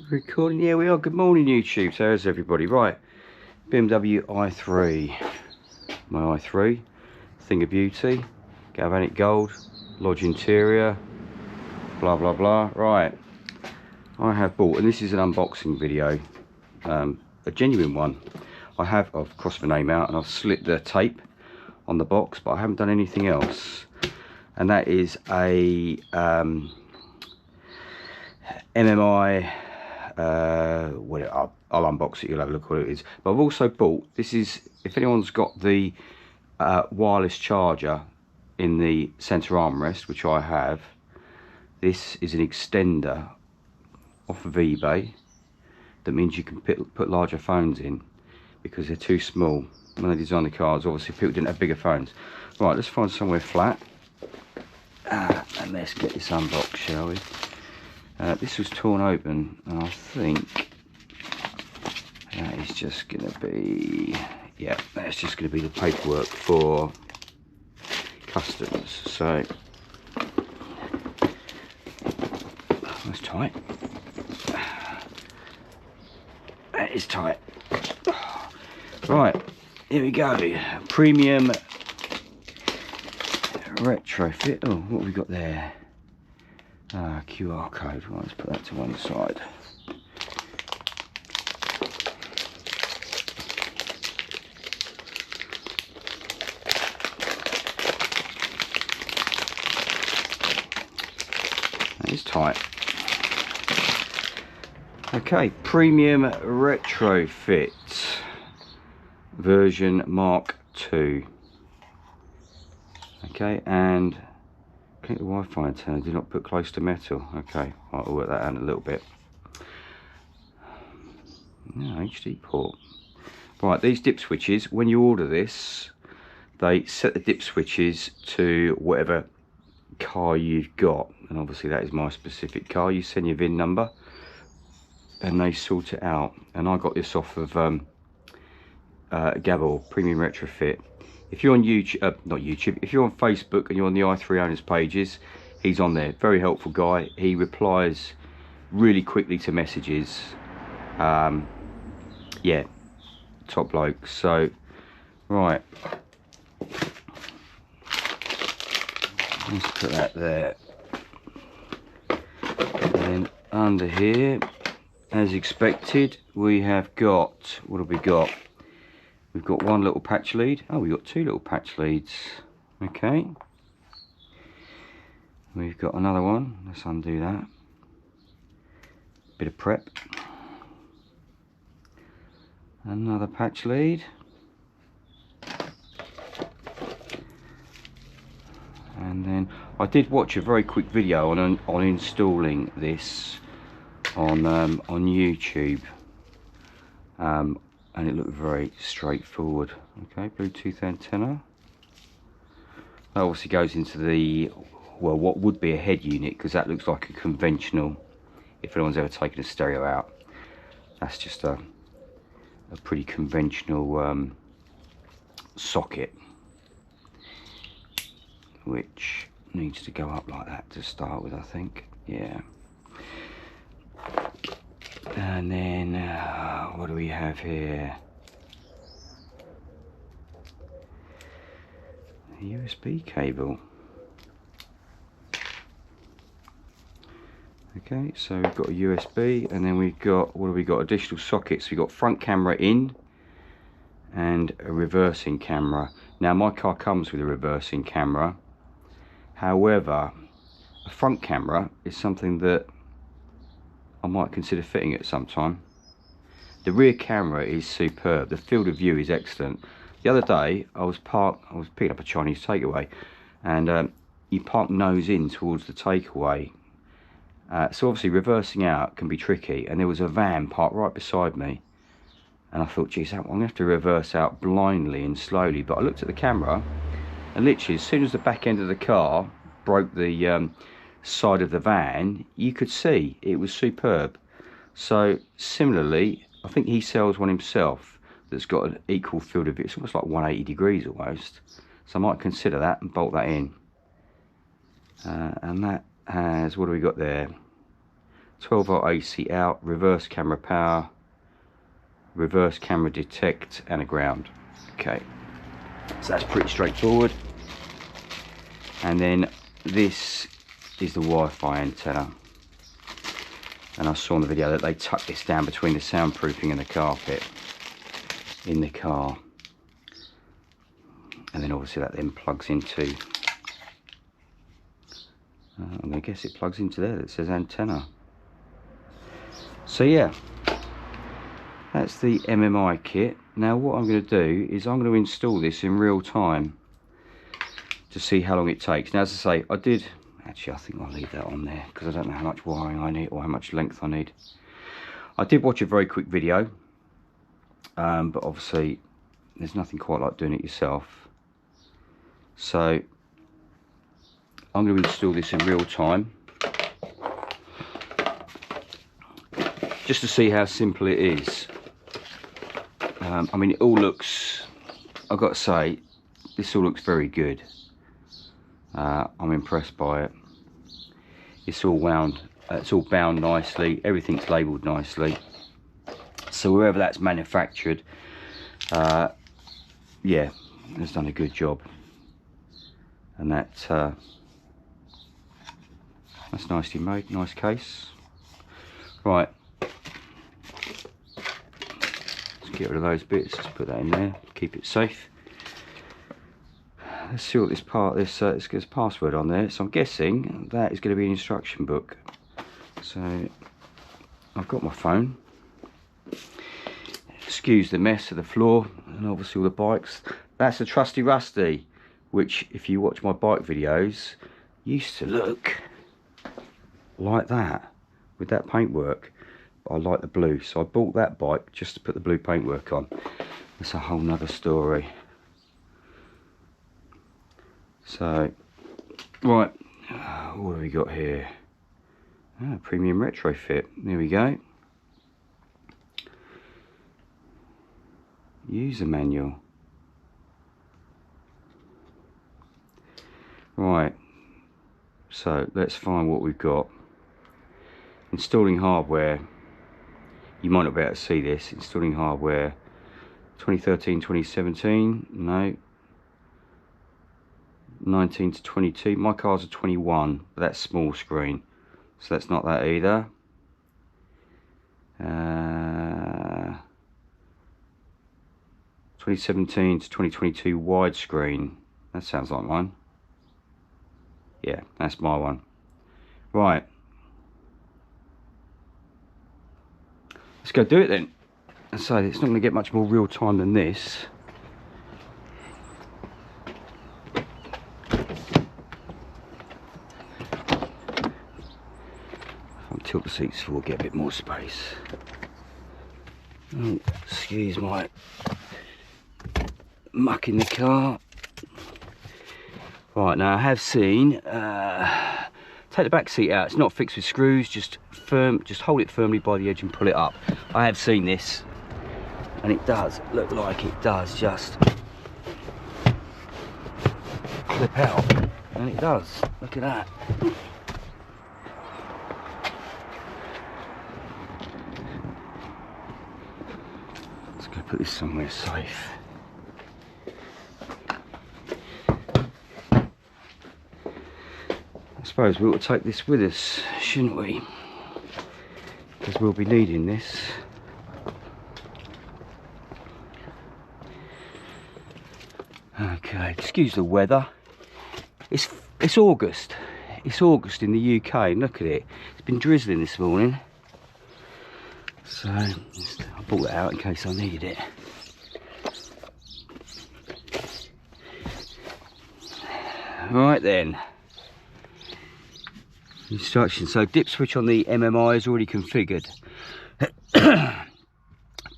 Recording, yeah we are. Good morning YouTube. So how's everybody? Right, BMW i3, my i3, thing of beauty, galvanic gold, lodge interior, blah blah blah. Right, I have bought, and this is an unboxing video, a genuine one. I've crossed my name out and I've slit the tape on the box, but I haven't done anything else, and that is a MMI. I'll unbox it, you'll have a look what it is. But I've also bought, this is, if anyone's got the wireless charger in the center armrest, which I have, this is an extender off of eBay. That means you can put larger phones in, because they're too small. When they designed the cars, obviously people didn't have bigger phones. Right, let's find somewhere flat and let's get this unboxed, shall we? This was torn open, and I think that is just going to be, yeah, that's just going to be the paperwork for customs. So that's tight. That is tight. Right, here we go. Premium retrofit. Oh, what have we got there? QR code. Right, let's put that to one side. That is tight. Okay, premium retrofit version Mark II. Okay, and keep the Wi-Fi antenna, do not put close to metal. Okay, I'll work that out a little bit. No, HD port. Right, these dip switches, when you order this, they set the dip switches to whatever car you've got, and obviously that is my specific car. You send your VIN number and they sort it out, and I got this off of Gabble Premium Retrofit. If you're on YouTube, not YouTube, if you're on Facebook and you're on the i3 owners pages, he's on there. Very helpful guy. He replies really quickly to messages. Yeah, top bloke. So, right, let's put that there. And then under here, as expected, we have got, what have we got? We've got one little patch lead. Oh, we've got two little patch leads. Okay. We've got another one. Let's undo that. Bit of prep. Another patch lead. And then I did watch a very quick video on installing this on YouTube. And it looked very straightforward. Okay, Bluetooth antenna. That obviously goes into the, well, what would be a head unit, because that looks like a conventional, if anyone's ever taken a stereo out, that's just a pretty conventional socket, which needs to go up like that to start with, I think. Yeah. And then what do we have here? A USB cable. Okay, so we've got a USB, and then we've got, what have we got? Additional sockets. We've got front camera in and a reversing camera. Now my car comes with a reversing camera. However, a front camera is something that I might consider fitting at some time. The rear camera is superb. The field of view is excellent. The other day I was picking up a Chinese takeaway, and you park nose in towards the takeaway. So obviously reversing out can be tricky, and there was a van parked right beside me, and I thought, geez, I'm going to have to reverse out blindly and slowly. But I looked at the camera, and literally as soon as the back end of the car broke the side of the van, you could see it was superb. So similarly, I think he sells one himself that's got an equal field of view. It's almost like 180 degrees almost, so I might consider that and bolt that in. And that has, what do we got there? 12-volt AC out, reverse camera power, reverse camera detect, and a ground. Okay, so that's pretty straightforward. And then this is the Wi-Fi antenna, and I saw in the video that they tuck this down between the soundproofing and the carpet in the car, and then obviously that then plugs into I guess it plugs into there. It says antenna. So yeah, that's the MMI kit. Now what I'm going to do is I'm going to install this in real time to see how long it takes. Now, as I say, I think I'll leave that on there because I don't know how much wiring I need or how much length I need. I did watch a very quick video, but obviously there's nothing quite like doing it yourself. So I'm going to install this in real time just to see how simple it is. I mean, it all looks, I've got to say, this all looks very good. I'm impressed by it. It's all wound, it's all bound nicely, everything's labelled nicely. So wherever that's manufactured, yeah, has done a good job. And that's nicely made, nice case. Right, let's get rid of those bits, let's put that in there, keep it safe. Let's see what this it's got a password on there, so I'm guessing that is going to be an instruction book. So I've got my phone. Excuse the mess of the floor and obviously all the bikes. That's a trusty Rusty, which if you watch my bike videos used to look like that with that paintwork. I like the blue, so I bought that bike just to put the blue paintwork on. That's a whole nother story. So, right, what have we got here? Premium Retrofit, there we go. User manual. Right, so let's find what we've got. Installing hardware, you might not be able to see this. Installing hardware, 2013, 2017, no. 19 to 22, my car's a 21, but that's small screen, so that's not that either. 2017 to 2022 widescreen, that sounds like mine. Yeah, that's my one. Right, let's go do it then. So it's not going to get much more real time than this. Tilt the seats forward, get a bit more space. Oh, excuse my muck in the car. Right, now I have seen, take the back seat out, it's not fixed with screws, just hold it firmly by the edge and pull it up. I have seen this, and it does look like it does just flip out, and it does, look at that. Put this somewhere safe. I suppose we ought to take this with us, shouldn't we? Because we'll be needing this. Okay, excuse the weather. It's August. It's August in the UK. Look at it. It's been drizzling this morning. So I brought that out in case I needed it. Right then, instructions. So dip switch on the MMI is already configured.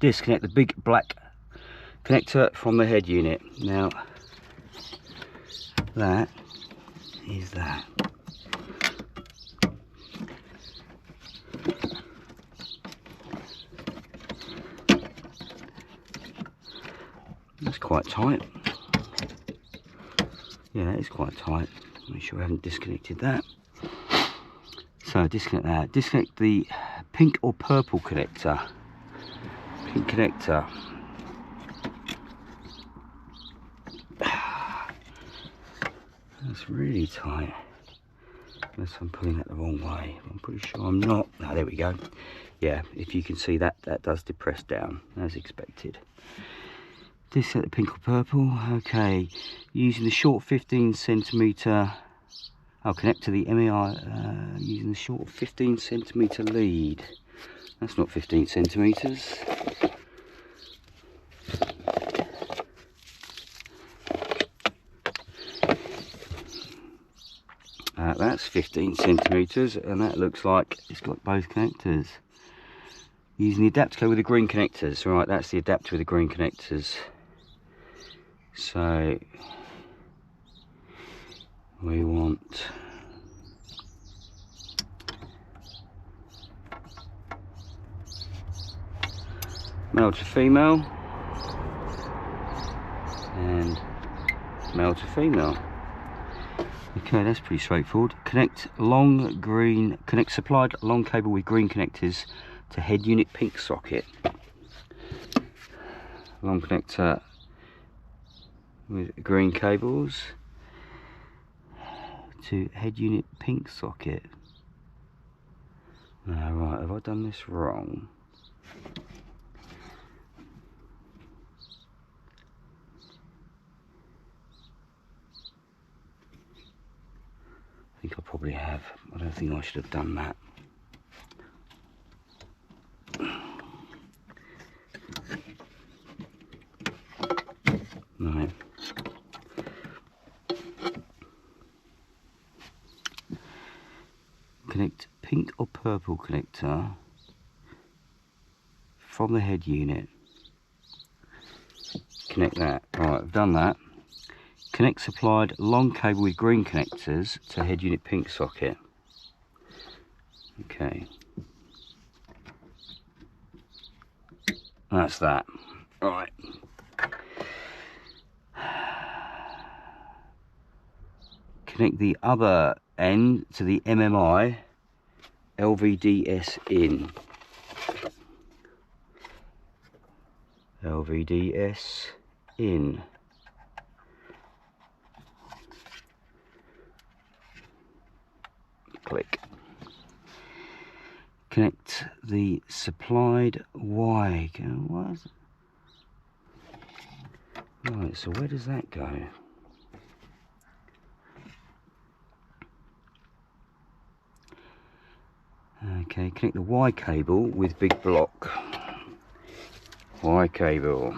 Disconnect the big black connector from the head unit. Now that is that. That's quite tight. Yeah, that is quite tight. Make sure I haven't disconnected that. So So disconnect that. Disconnect the pink or purple connector. Pink connector. That's really tight. Unless I'm pulling it the wrong way. I'm pretty sure I'm not. Oh, there we go. Yeah, if you can see that, that does depress down as expected. Disconnect the pink or purple. Okay, using the short 15cm. I'll connect to the MkII using the short 15cm lead. That's not 15 centimeters. That's 15 centimeters, and that looks like it's got both connectors. Using the adapter code with the green connectors. Right, that's the adapter with the green connectors. So we want male to female and male to female. Okay, that's pretty straightforward. Connect supplied long cable with green connectors to head unit pink socket. Long connector with green cables to head unit pink socket. Right, have I done this wrong? I think I probably have. I don't think I should have done that. Right. Connect pink or purple connector from the head unit. Connect that. Right, I've done that. Connect supplied long cable with green connectors to head unit pink socket. Okay. That's that. Right. Connect the other end to the MMI LVDS in. LVDS in. Click. Connect the supplied Y. What is it? Right, so where does that go? Okay, connect the Y cable with big block. Y cable.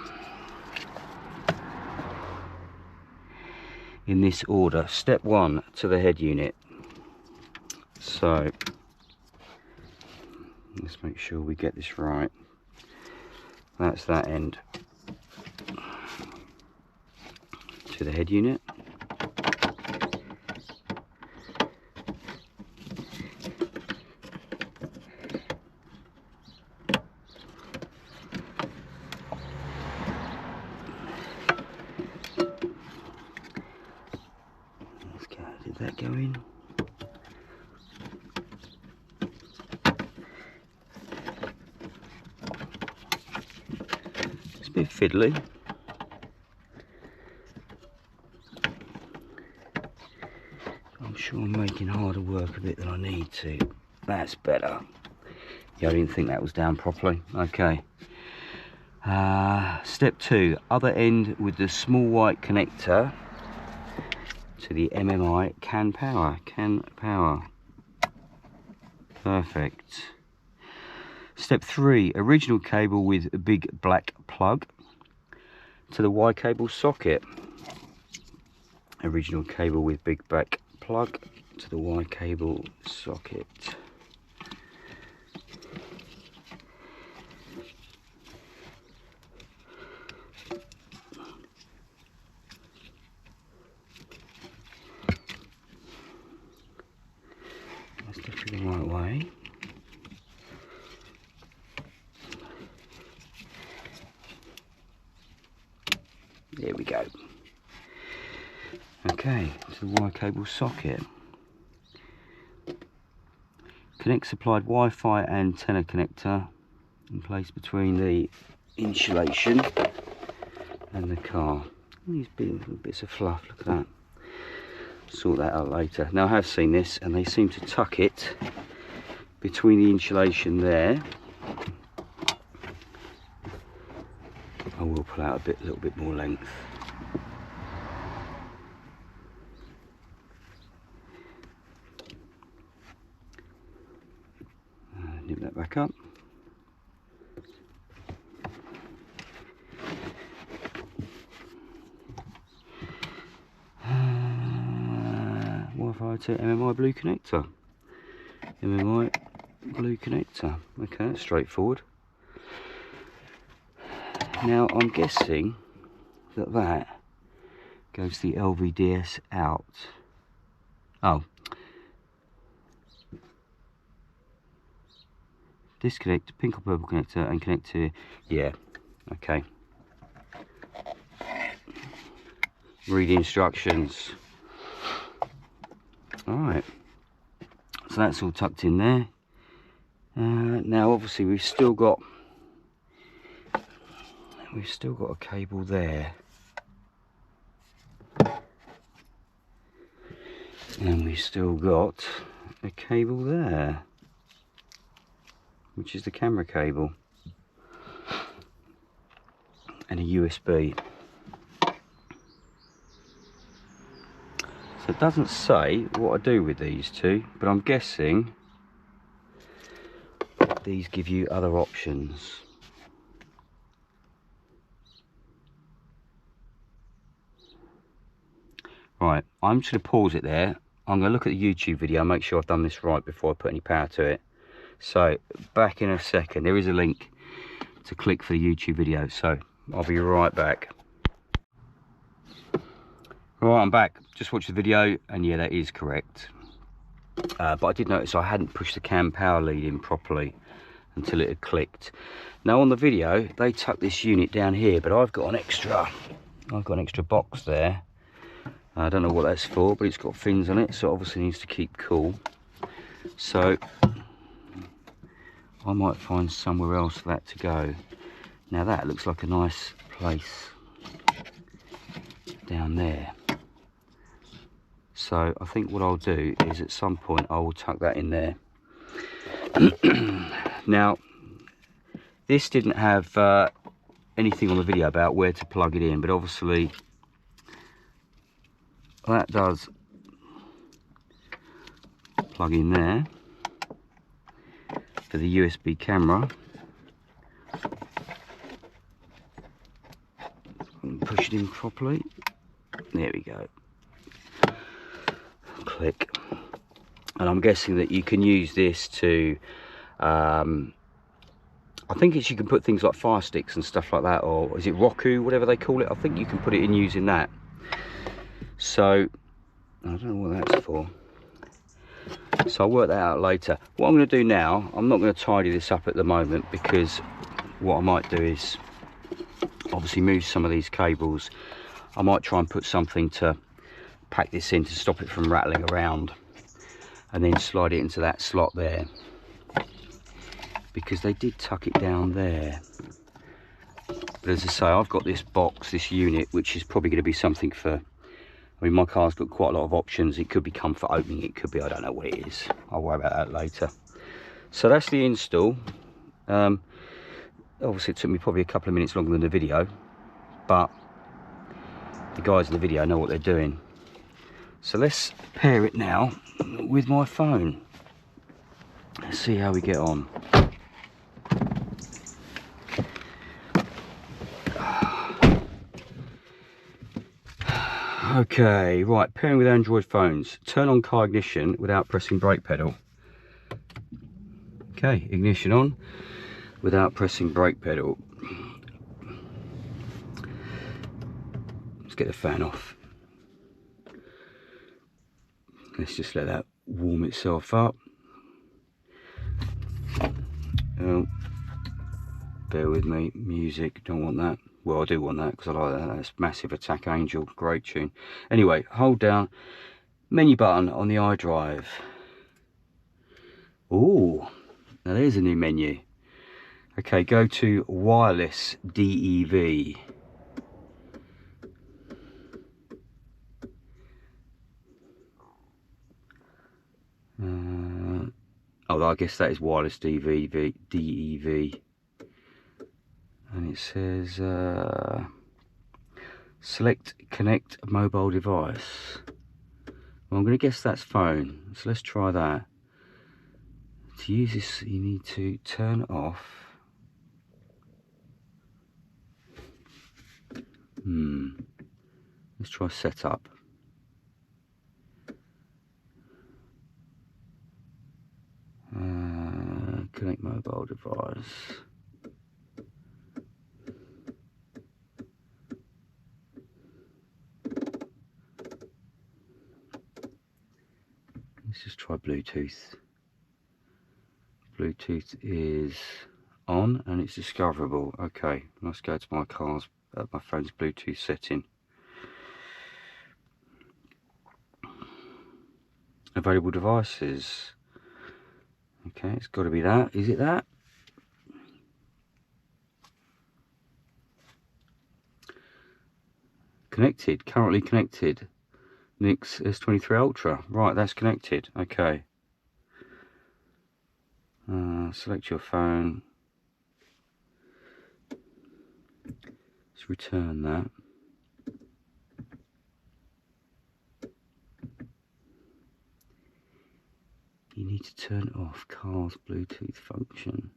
In this order. Step 1 to the head unit. So let's make sure we get this right. That's that end to the head unit. Let's go. Did that go in? A bit fiddly. I'm sure I'm making harder work a bit than I need to. That's better. Yeah, I didn't think that was down properly. Okay. Step 2, other end with the small white connector to the MMI CAN power. Perfect. Step 3, original cable with a big black plug to the Y cable socket. Original cable with big black plug to the Y cable socket. That's definitely the right way. There we go. Okay, to the Y cable socket. connect supplied Wi-Fi antenna connector in place between the insulation and the car. These bits of fluff, look at that. Sort that out later. Now I have seen this and they seem to tuck it between the insulation there. I will pull out a little bit more length. Nip that back up. Wi-Fi to MMI blue connector. MMI blue connector. Okay, that's straightforward. Now I'm guessing that that goes the LVDS out. Oh. Disconnect pink or purple connector and connect to, yeah, okay. Read the instructions. Alright, so that's all tucked in there. Now obviously we've still got a cable there. And we've still got a cable there, which is the camera cable, and a USB. So it doesn't say what I do with these two, but I'm guessing these give you other options. Right, I'm just going to pause it there. I'm going to look at the YouTube video, make sure I've done this right before I put any power to it. So back in a second. There is a link to click for the YouTube video, so I'll be right back. Right, I'm back. Just watched the video and yeah, that is correct. But I did notice I hadn't pushed the cam power lead in properly until it had clicked. Now on the video they tucked this unit down here, but I've got an extra box there. I don't know what that's for, but it's got fins on it, so it obviously needs to keep cool. So I might find somewhere else for that to go. Now that looks like a nice place down there. So I think what I'll do is at some point I will tuck that in there. Now this didn't have anything on the video about where to plug it in, but obviously that does plug in there for the USB camera. Push it in properly. There we go. Click. And I'm guessing that you can use this to I think you can put things like fire sticks and stuff like that, or is it Roku, whatever they call it. I think you can put it in using that. So I don't know what that's for, so I'll work that out later. What I'm going to do now, I'm not going to tidy this up at the moment, because what I might do is obviously move some of these cables. I might try and put something to pack this in to stop it from rattling around, and then slide it into that slot there, because they did tuck it down there. But as I say, I've got this box, this unit, which is probably going to be something for, I mean, my car's got quite a lot of options. It could be comfort opening, it could be, I don't know what it is. I'll worry about that later. So that's the install. Obviously it took me probably a couple of minutes longer than the video, but the guys in the video know what they're doing. So let's pair it now with my phone. Let's see how we get on. Okay, right, pairing with Android phones. Turn on car ignition without pressing brake pedal. Okay, ignition on without pressing brake pedal. Let's get the fan off. Let's just let that warm itself up. Oh, bear with me, music, don't want that. Well, I do want that because I like that. That's Massive Attack Angel, great tune. Anyway, hold down menu button on the iDrive. Oh, now there's a new menu. Okay, go to wireless DEV. Oh, I guess that is wireless DEV. And it says select connect mobile device. Well, I'm going to guess that's phone. So let's try that. To use this, you need to turn off. Let's try setup. Connect mobile device. Let's just try Bluetooth. Bluetooth is on and it's discoverable. Okay, let's go to my phone's Bluetooth setting. Available devices. Okay, it's got to be that. Is it that? Connected. Currently connected. Nix S23 Ultra. Right, that's connected. Okay. Select your phone. Let's return that. You need to turn off car's Bluetooth function.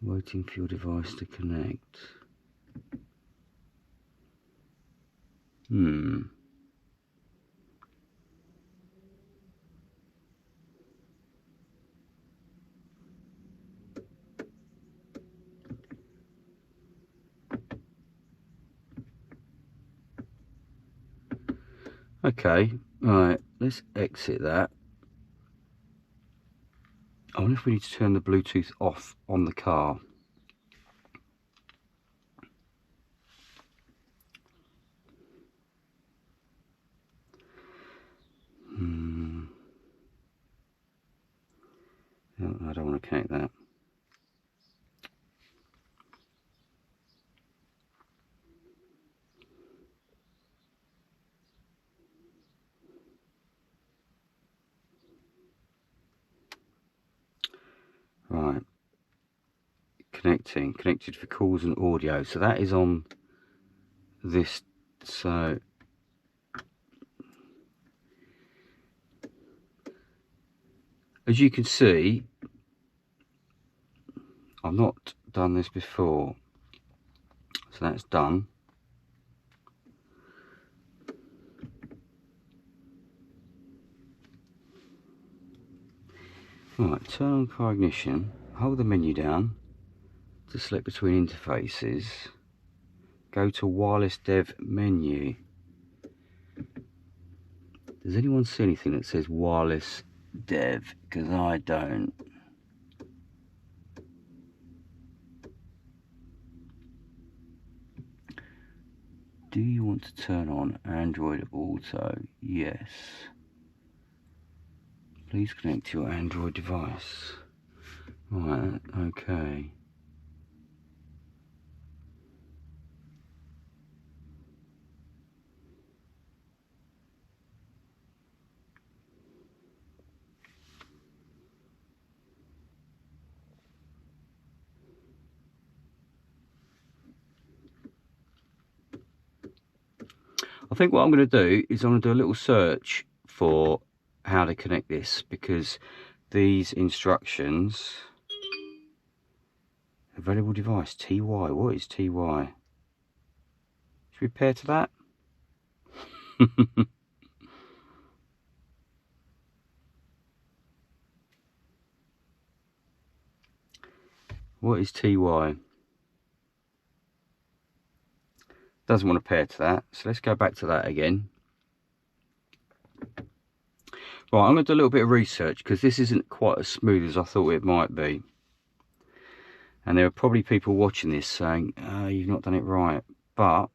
Waiting for your device to connect. Okay, alright, let's exit that. I wonder if we need to turn the Bluetooth off on the car. No, I don't want to connect that. Right. Connected for calls and audio. So that is on this. So as you can see, I've not done this before. So that's done. Right, turn on car ignition, hold the menu down to select between interfaces, go to wireless dev menu. Does anyone see anything that says wireless dev? Because I don't. Do you want to turn on Android Auto? Yes. Please connect to your Android device. Right, okay. I think what I'm going to do is I'm going to do a little search for how to connect this, because these instructions, available device, TY, what is TY? Should we pair to that? What is TY? Doesn't want to pair to that, so let's go back to that again. Right, I'm going to do a little bit of research because this isn't quite as smooth as I thought it might be. And there are probably people watching this saying, oh, you've not done it right. But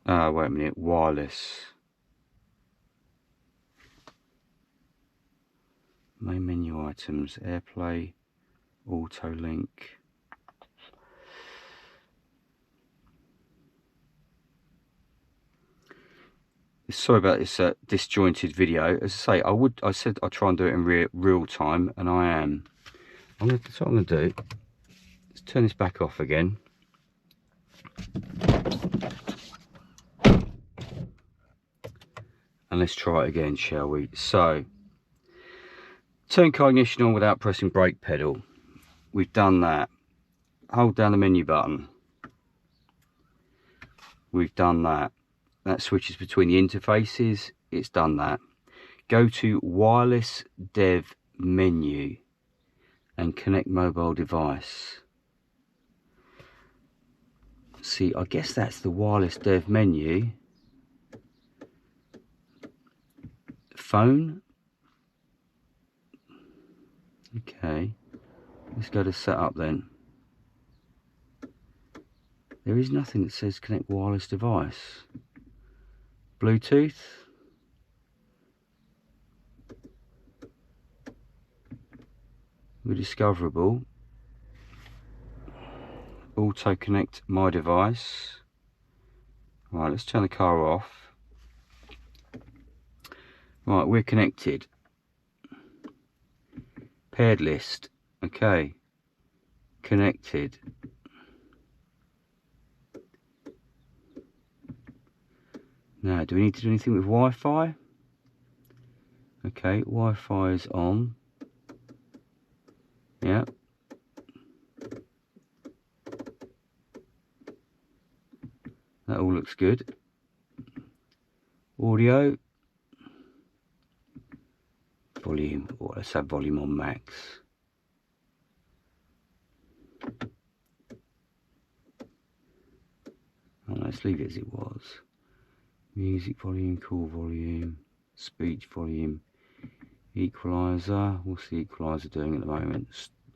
wait a minute, wireless. Main menu items, AirPlay, Auto Link. Sorry about this disjointed video. As I say, I said I'd try and do it in real time, and I am. That's what I'm going to do. Let's turn this back off again. And let's try it again, shall we? So, turn car ignition on without pressing brake pedal. We've done that. Hold down the menu button. We've done that. That switches between the interfaces. It's done that. Go to wireless dev menu and connect mobile device. See, I guess that's the wireless dev menu. Phone. Okay, let's go to setup then. There is nothing that says connect wireless device. Bluetooth. Rediscoverable. Auto connect my device. Right, let's turn the car off. Right, we're connected. Paired list. Okay. Connected. Now, do we need to do anything with Wi-Fi? Okay, Wi-Fi is on. Yeah. That all looks good. Audio. Volume. Oh, let's have volume on max. Oh, let's leave it as it was. Music volume, call volume, speech volume, equalizer. What's the equalizer doing at the moment?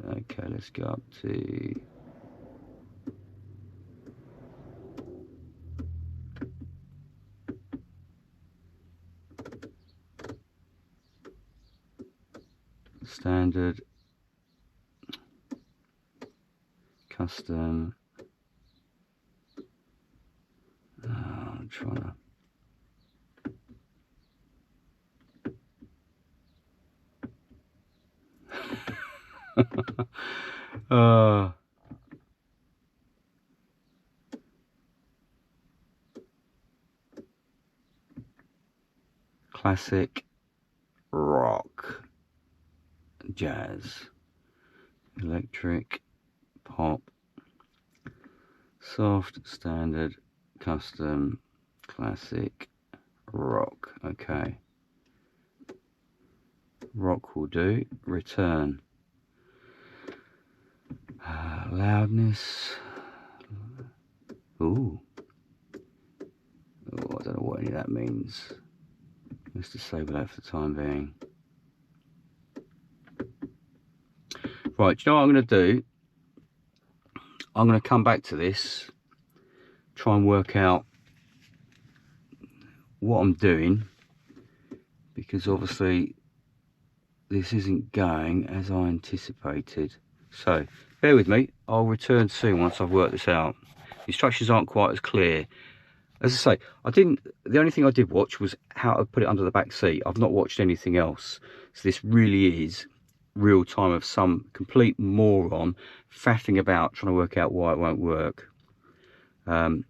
Okay, let's go up to standard, custom. I'm trying to. Classic, rock, jazz, electric, pop, soft, standard, custom, classic, rock. Okay, rock will do. Return. Loudness. Ooh. Oh, I don't know what any of that means. Let's disable that for the time being. Right, do you know what I'm going to do? I'm going to come back to this, try and work out what I'm doing, because obviously this isn't going as I anticipated. So bear with me, I'll return soon once I've worked this out. The instructions aren't quite as clear. As I say, the only thing I did watch was how to put it under the back seat. I've not watched anything else. So this really is real time of some complete moron faffing about trying to work out why it won't work. So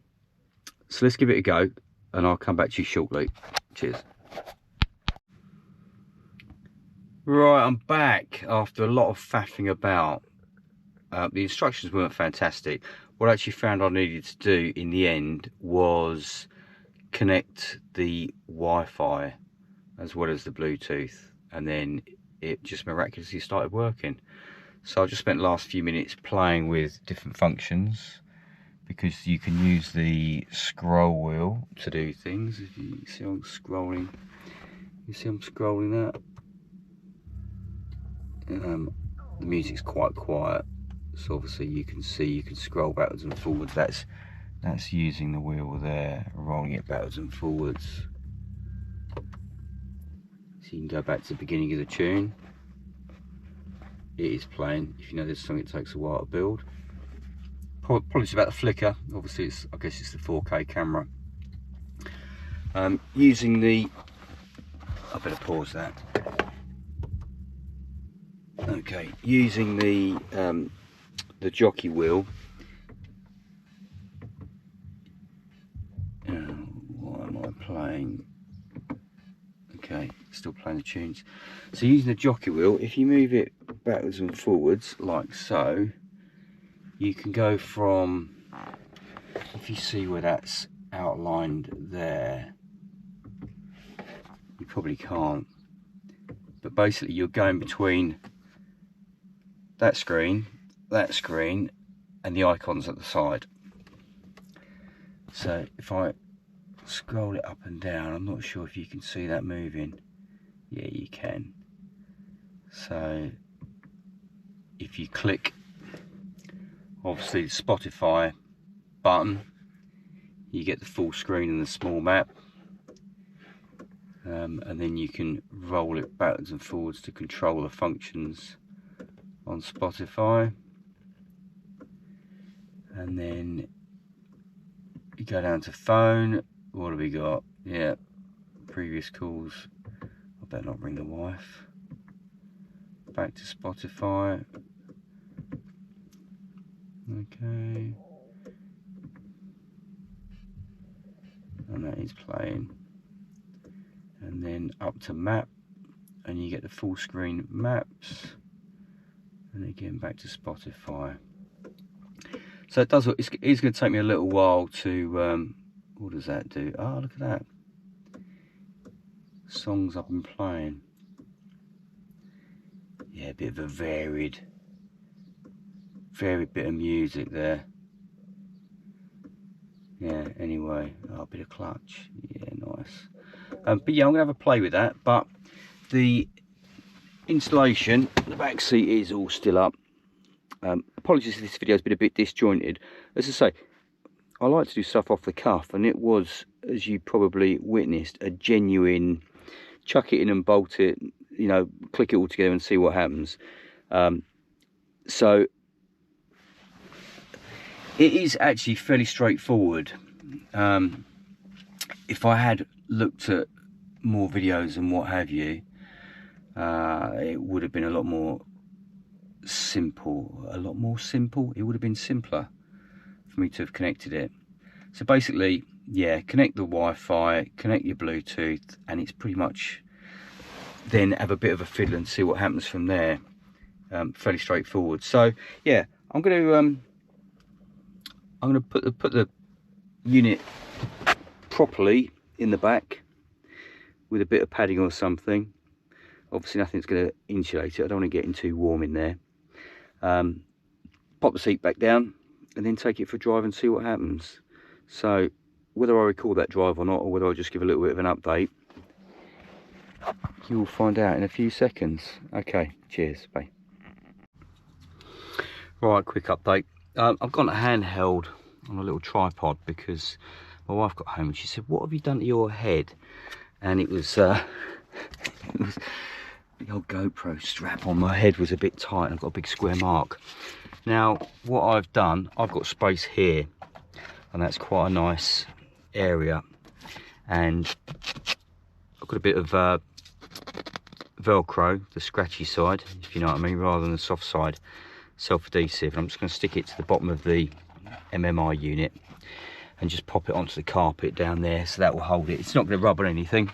let's give it a go and I'll come back to you shortly. Cheers. Right, I'm back after a lot of faffing about. The instructions weren't fantastic. What I actually found I needed to do in the end was connect the Wi-Fi as well as the Bluetooth, and then it just miraculously started working. So I just spent the last few minutes playing with different functions, because you can use the scroll wheel to do things. If you see I'm scrolling, you see I'm scrolling that. The music's quite quiet, so obviously you can see you can scroll backwards and forwards. That's using the wheel there, rolling it backwards and forwards. So you can go back to the beginning of the tune. It is playing. If you know this song, it takes a while to build. Apologies about the flicker. Obviously, I guess it's the 4K camera. Using the, I better pause that. Okay, using the jockey wheel. What am I playing? Okay, still playing the tunes. So using the jockey wheel, if you move it backwards and forwards like so, you can go from, if you see where that's outlined there, you probably can't, but basically you're going between that screen, and the icons at the side. So if I scroll it up and down, I'm not sure if you can see that moving. Yeah, you can. So if you click obviously the Spotify button, you get the full screen and the small map, and then you can roll it backwards and forwards to control the functions on Spotify. And then you go down to phone. What have we got? Yeah, previous calls. I better not ring the wife. Back to Spotify. Okay. And that is playing. And then up to map, and you get the full screen maps. And again back to Spotify. So it does. It's going to take me a little while to. What does that do? Oh, look at that. Songs I've been playing. Yeah, a bit of a varied bit of music there. Yeah, anyway, oh, a bit of clutch. Yeah, nice. But yeah, I'm going to have a play with that. But the installation, the back seat is all still up. Apologies if this video has been a bit disjointed. As I say, I like to do stuff off the cuff, and it was, as you probably witnessed, a genuine chuck it in and bolt it, you know, click it all together and see what happens. So it is actually fairly straightforward. If I had looked at more videos and what have you, it would have been a lot more simple. It would have been simpler for me to have connected it. So basically, yeah, connect the Wi-Fi, connect your Bluetooth, and it's pretty much then have a bit of a fiddle and see what happens from there. Fairly straightforward. So yeah, I'm going to put the unit properly in the back with a bit of padding or something. Obviously nothing's going to insulate it. I don't want to get in too warm in there. Pop the seat back down and then take it for a drive and see what happens. So whether I record that drive or not, or whether I just give a little bit of an update, you will find out in a few seconds. Okay, cheers, bye. Right, quick update. I've got a handheld on a little tripod because my wife got home and she said, "What have you done to your head?" And it was the old GoPro strap on my head was a bit tight and I've got a big square mark. Now what I've done, I've got space here, and that's quite a nice area, and I've got a bit of Velcro, the scratchy side, if you know what I mean, rather than the soft side, self-adhesive. I'm just going to stick it to the bottom of the MMI unit and just pop it onto the carpet down there, so that will hold it. It's not going to rub on anything.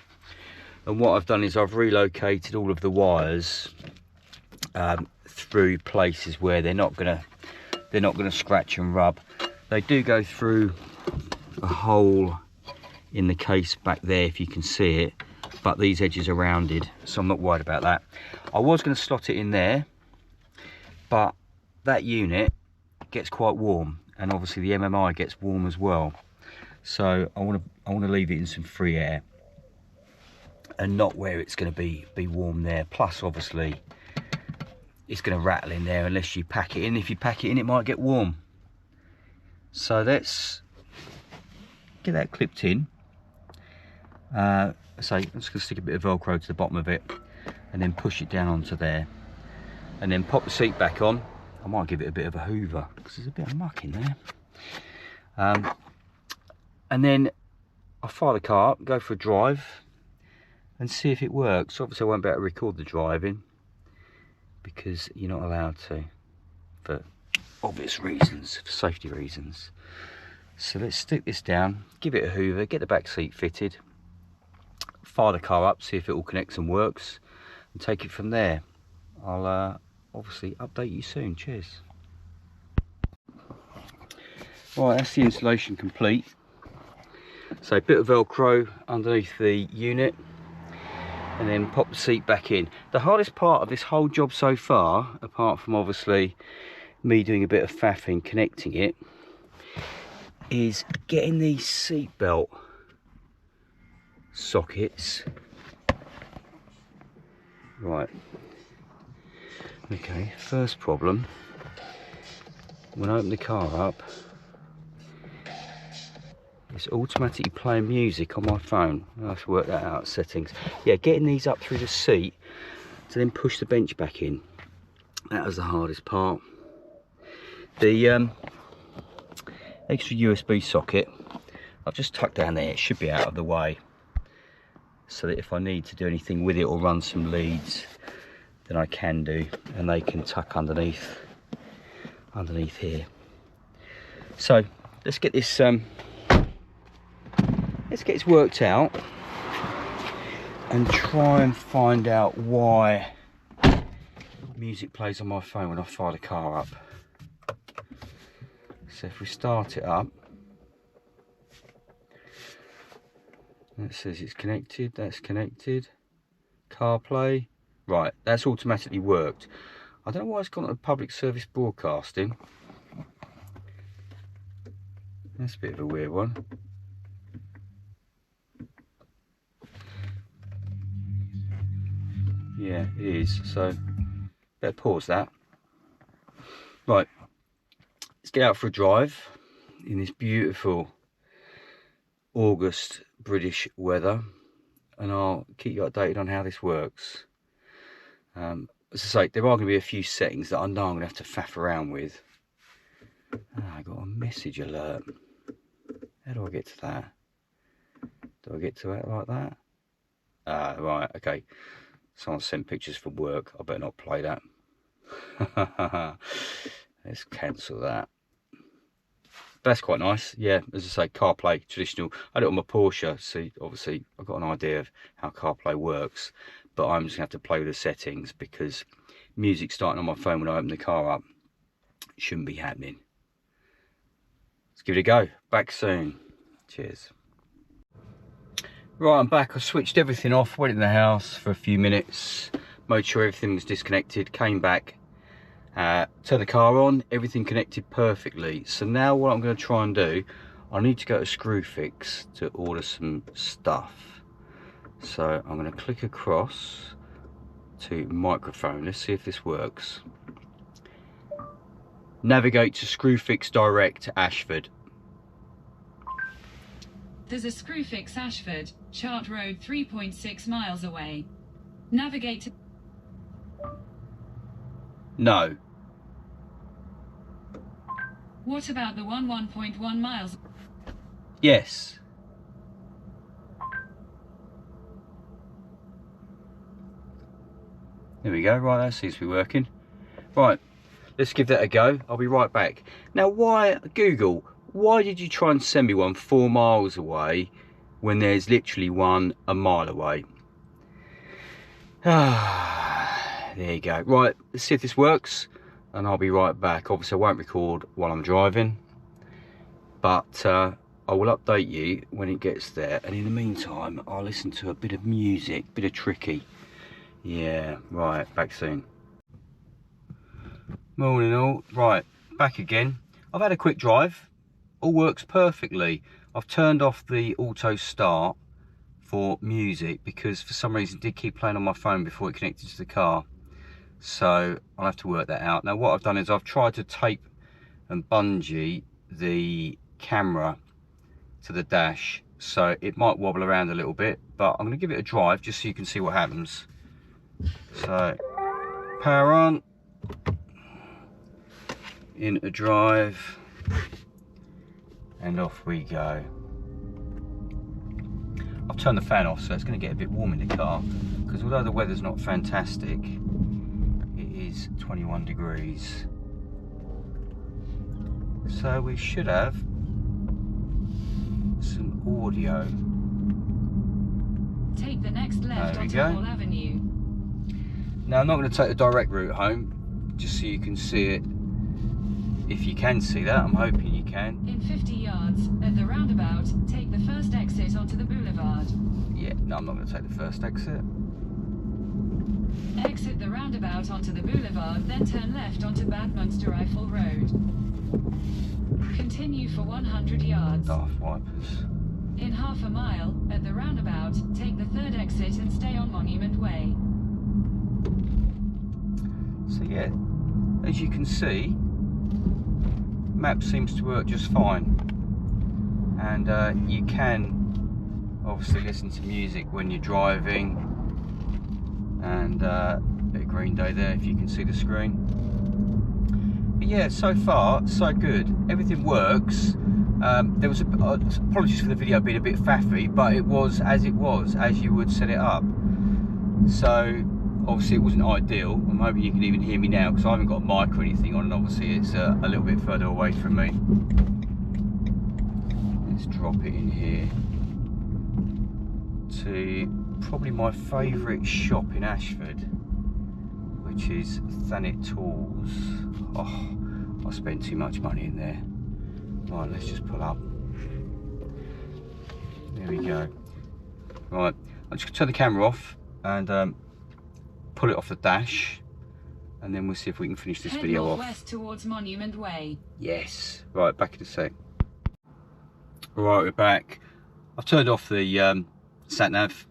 And what I've done is I've relocated all of the wires through places where they're not going to scratch and rub. They do go through a hole in the case back there, if you can see it, but these edges are rounded, so I'm not worried about that. I was going to slot it in there, but that unit gets quite warm, and obviously the MMI gets warm as well. So I want to leave it in some free air, and not where it's going to be warm there. Plus, obviously, it's going to rattle in there unless you pack it in. If you pack it in, it might get warm. So let's get that clipped in. So I'm just going to stick a bit of Velcro to the bottom of it, and then push it down onto there, and then pop the seat back on. I might give it a bit of a hoover because there's a bit of muck in there. And then I'll fire the car up, go for a drive, and see if it works. Obviously I won't be able to record the driving because you're not allowed to, for obvious reasons, for safety reasons. So let's stick this down, give it a hoover, get the back seat fitted, fire the car up, see if it all connects and works, and take it from there. I'll obviously update you soon. Cheers. Right, that's the installation complete. So a bit of Velcro underneath the unit, and then pop the seat back in. The hardest part of this whole job so far, apart from obviously me doing a bit of faffing connecting it, is getting these seat belt sockets right. Okay, first problem, when I open the car up, it's automatically playing music on my phone. I have to work that out, settings. Yeah, getting these up through the seat to then push the bench back in, that was the hardest part. The extra USB socket I've just tucked down there, it should be out of the way, so that if I need to do anything with it or run some leads, then I can do, and they can tuck underneath here. So let's get this worked out and try and find out why music plays on my phone when I fire the car up. So if we start it up, that says it's connected, that's connected. CarPlay, right, that's automatically worked. I don't know why it's gone to public service broadcasting. That's a bit of a weird one. Yeah, it is, so better pause that. Right, let's get out for a drive in this beautiful August British weather, and I'll keep you updated on how this works. As I say, there are going to be a few settings that I know I'm going to have to faff around with. I got a message alert. How do I get to that? Do I get to it like that? Right, okay. Someone sent pictures from work. I better not play that. Let's cancel that. That's quite nice. Yeah, as I say, CarPlay, traditional. I had it on my Porsche, so obviously I've got an idea of how CarPlay works, but I'm just going to have to play with the settings because music starting on my phone when I open the car up shouldn't be happening. Let's give it a go. Back soon. Cheers. Right, I'm back. I switched everything off, went in the house for a few minutes, made sure everything was disconnected, came back, turned the car on, everything connected perfectly. So now what I'm going to try and do, I need to go to Screwfix to order some stuff. So I'm going to click across to microphone. Let's see if this works. Navigate to Screwfix Direct, Ashford. There's a Screwfix Ashford, Chart Road 3.6 miles away. Navigate to... No. What about the 1.1 miles? Yes. There we go. Right, that seems to be working. Right, let's give that a go. I'll be right back. Now, why, Google, why did you try and send me one 4 miles away when there's literally one a mile away? There you go. Right, let's see if this works, and I'll be right back. Obviously I won't record while I'm driving, but I will update you when it gets there, and in the meantime I'll listen to a bit of music, bit of Tricky. Yeah, right, back soon. Morning all. Right, back again. I've had a quick drive, all works perfectly. I've turned off the auto start for music because for some reason it did keep playing on my phone before it connected to the car. So I'll have to work that out. Now what I've done is I've tried to tape and bungee the camera to the dash, so it might wobble around a little bit, but I'm going to give it a drive just so you can see what happens. So power on, in a drive, and off we go. I've turned the fan off so it's going to get a bit warm in the car, because although the weather's not fantastic, it is 21 degrees. So we should have some audio. Take the next left onto Hall Avenue. Now I'm not going to take the direct route home, just so you can see it. If you can see that, I'm hoping you can. In 50 yards, at the roundabout, take the first exit onto the boulevard. Yeah, no, I'm not going to take the first exit. Exit the roundabout onto the boulevard, then turn left onto Bad Münstereifel Road. Continue for 100 yards. Daft wipers. In half a mile, at the roundabout, take the third exit and stay on Monument Way. So yeah, as you can see, map seems to work just fine, and you can obviously listen to music when you're driving, and a bit of Green Day there if you can see the screen. But yeah, so far so good, everything works. There was apologies for the video being a bit faffy, but it was as you would set it up. So obviously it wasn't ideal. I'm hoping you can even hear me now, because I haven't got a mic or anything on, and obviously it's a little bit further away from me. Let's drop it in here to probably my favourite shop in Ashford, which is Thanet Tools. Oh, I spent too much money in there. Right, let's just pull up. There we go. Right, I'm just going to turn the camera off and pull it off the dash, and then we'll see if we can finish this video off. West towards Monument Way. Yes. Right, back in a sec. Right, we're back. I've turned off the sat nav,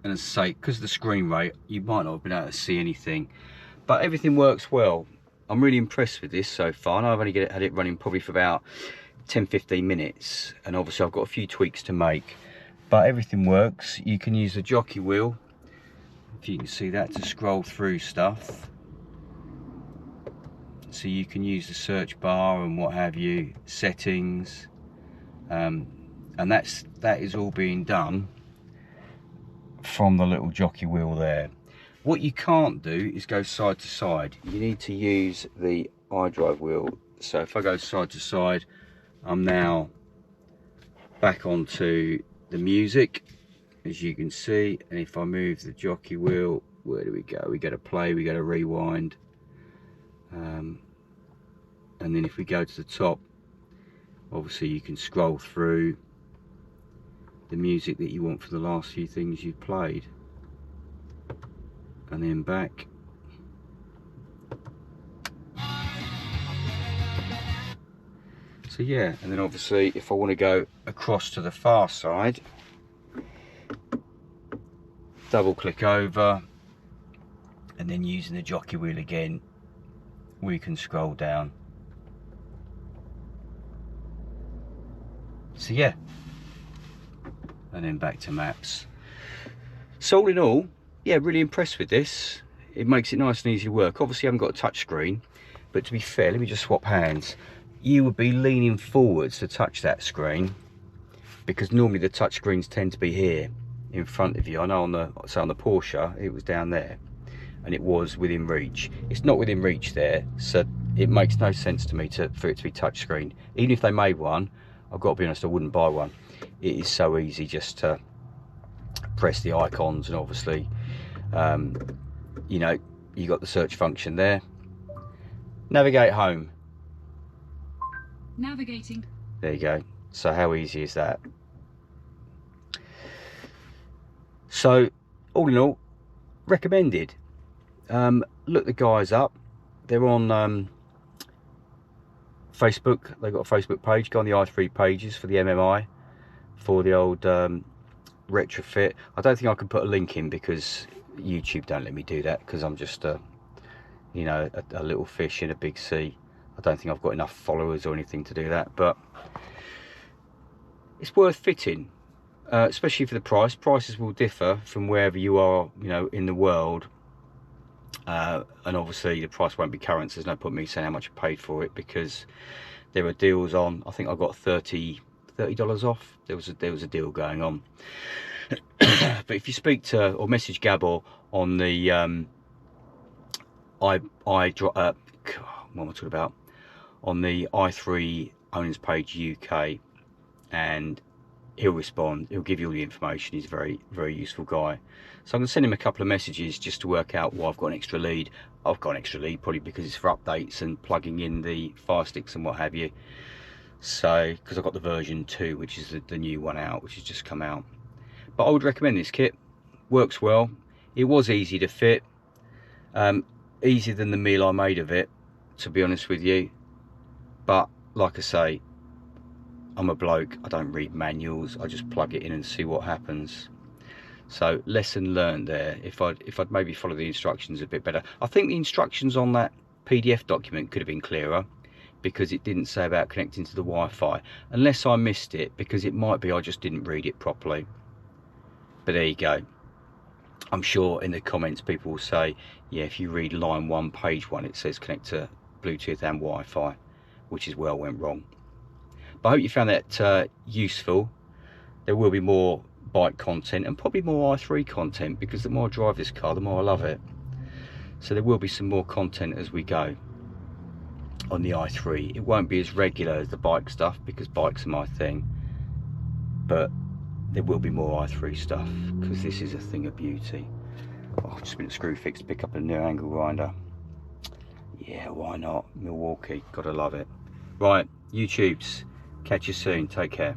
and as I say, because of the screen rate, you might not have been able to see anything, but everything works well. I'm really impressed with this so far. I know I've only had it running probably for about 10-15 minutes, and obviously I've got a few tweaks to make, but everything works. You can use the jockey wheel, if you can see that, to scroll through stuff. So you can use the search bar and what have you, settings, and that is all being done from the little jockey wheel there. What you can't do is go side to side. You need to use the iDrive wheel. So if I go side to side, I'm now back onto the music, as you can see, and if I move the jockey wheel, where do we go? We go to play, we go to rewind, and then if we go to the top, obviously you can scroll through the music that you want for the last few things you've played, and then back. So yeah, and then obviously if I want to go across to the far side, double click over, and then using the jockey wheel again, we can scroll down. So yeah, and then back to maps. So all in all, yeah, really impressed with this. It makes it nice and easy to work. Obviously I haven't got a touch screen, but to be fair, let me just swap hands. You would be leaning forwards to touch that screen, because normally the touch screens tend to be here in front of you. I know on the Porsche it was down there and it was within reach. It's not within reach there, so it makes no sense to me for it to be touch screen. Even if they made one, I've got to be honest, I wouldn't buy one. It is so easy just to press the icons, and obviously you know, you got the search function there. Navigate home. Navigating. There you go. So how easy is that? So all in all, recommended. Look the guys up. They're on Facebook. They've got a Facebook page. Go on the i3 pages for the MMI, for the old Retrofit. I don't think I can put a link in because YouTube don't let me do that, because I'm just you know, a little fish in a big sea. I don't think I've got enough followers or anything to do that, but it's worth fitting, especially for the price. Prices will differ from wherever you are, you know, in the world, and obviously the price won't be current, so there's no point me saying how much I paid for it, because there are deals on. I think I got $30 off. There was a deal going on. But if you speak to or message Gabor on the what am I talking about, on the i3 owners page UK, and he'll respond. He'll give you all the information. He's a very, very useful guy. So I'm going to send him a couple of messages just to work out why I've got an extra lead. I've got an extra lead probably because it's for updates and plugging in the fire sticks and what have you. So, because I've got the version 2, which is the new one out, which has just come out. But I would recommend this kit. Works well. It was easy to fit. Easier than the meal I made of it, to be honest with you. But like I say, I'm a bloke. I don't read manuals. I just plug it in and see what happens. So lesson learned there. If I'd maybe follow the instructions a bit better. I think the instructions on that PDF document could have been clearer, because it didn't say about connecting to the Wi-Fi, unless I missed it, because it might be I just didn't read it properly. But there you go. I'm sure in the comments people will say, yeah, if you read line 1 page 1 it says connect to Bluetooth and Wi-Fi, which is where I went wrong. But I hope you found that useful. There will be more bike content and probably more i3 content, because the more I drive this car, the more I love it. So there will be some more content as we go on the i3. It won't be as regular as the bike stuff, because bikes are my thing, but there will be more i3 stuff, because this is a thing of beauty. Oh, I've just been at Screwfix to pick up a new angle grinder. Yeah, why not? Milwaukee, gotta love it. Right, YouTubes, catch you soon, take care.